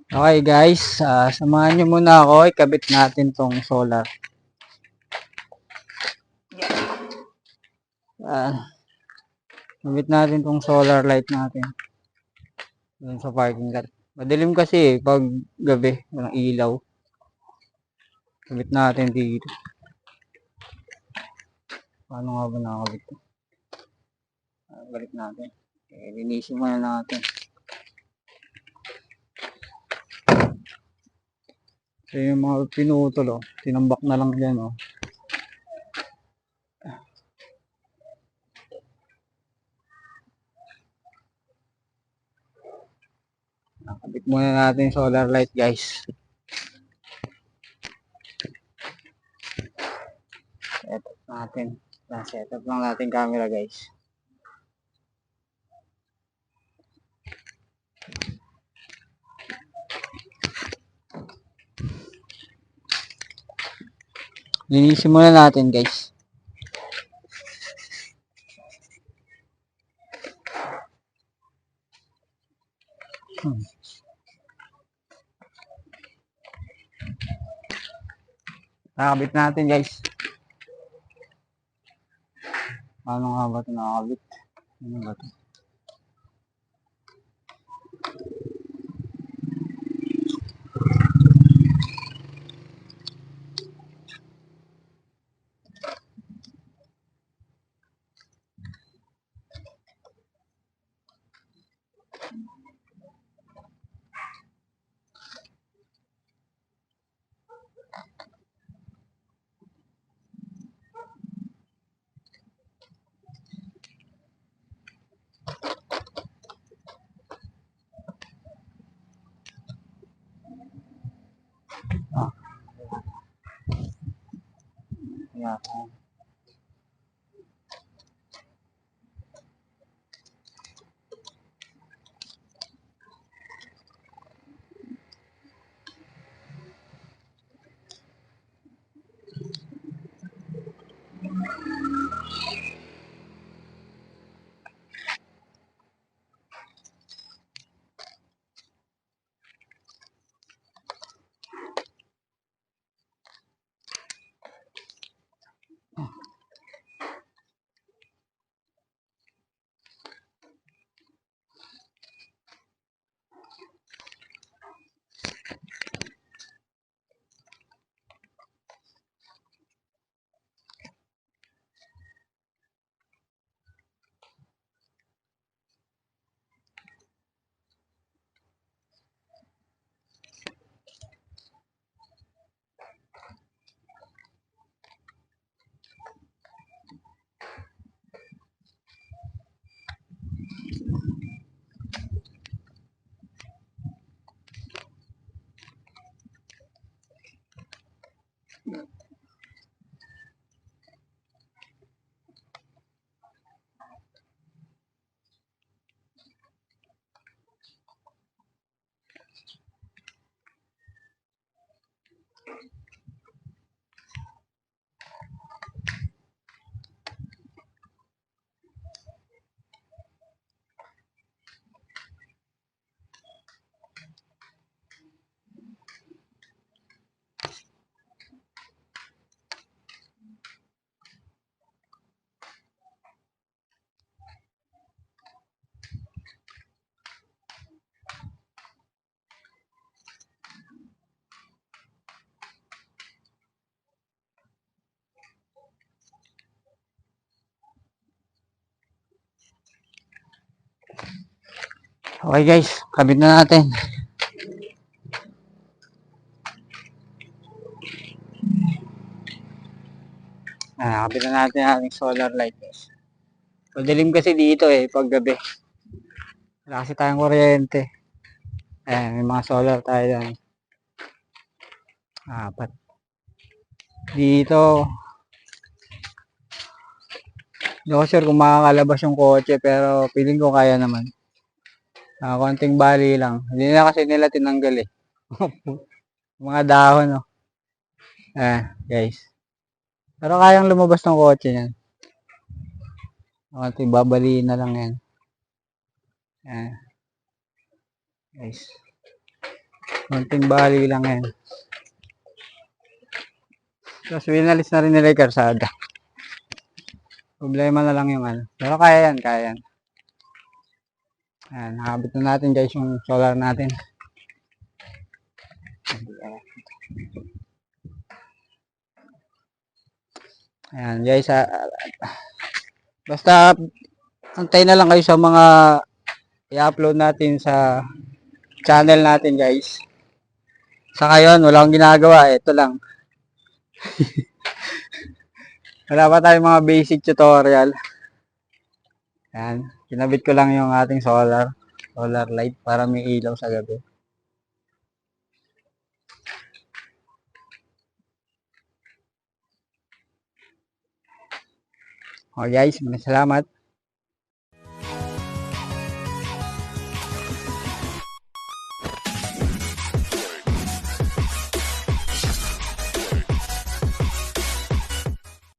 Okay guys, samahan nyo muna ako, ikabit natin tong solar. Ikabit natin tong solar light natin dun sa parking lot. Madilim kasi pag gabi, walang ilaw. Ikabit natin dito. Paano nga ba nakakabit ito? Balik natin. Linisin muna natin. So yung mga pinutol, tinambak na lang dyan. Nakabit muna natin yung solar light guys. Setup natin. Setup lang natin camera guys. Linisin muna natin guys. Nakabit natin guys. Paano nga ba ito nakakabit? Ano ba ito? Yeah. Okay guys, kabit na natin. Kabit na natin ang ating solar light guys. Madilim kasi dito pag gabi. Wala kasi tayong kuryente. Ayan, may mga solar tayo dyan. Apat. Dito, hindi ko sure kung makakalabas yung kotse pero feeling ko kaya naman. Konting bali lang. Hindi na kasi nila tinanggal mga dahon guys. Pero kayang lumabas ng kotse yan. Konting babaliin na lang yan. Guys. Konting bali lang yan. Tapos winalis na rin nila yung karsada. Problema na lang yung ano. Pero kaya yan, kaya yan. Ayan, nakabit na natin guys yung solar natin. Ayan guys, basta antay na lang kayo sa mga i-upload natin sa channel natin guys. Sa ngayon, wala akong ginagawa. Ito lang. Wala pa tayong mga basic tutorial. Ayan, kinabit ko lang yung ating solar light para may ilaw sa gabi. Okay guys, maraming salamat.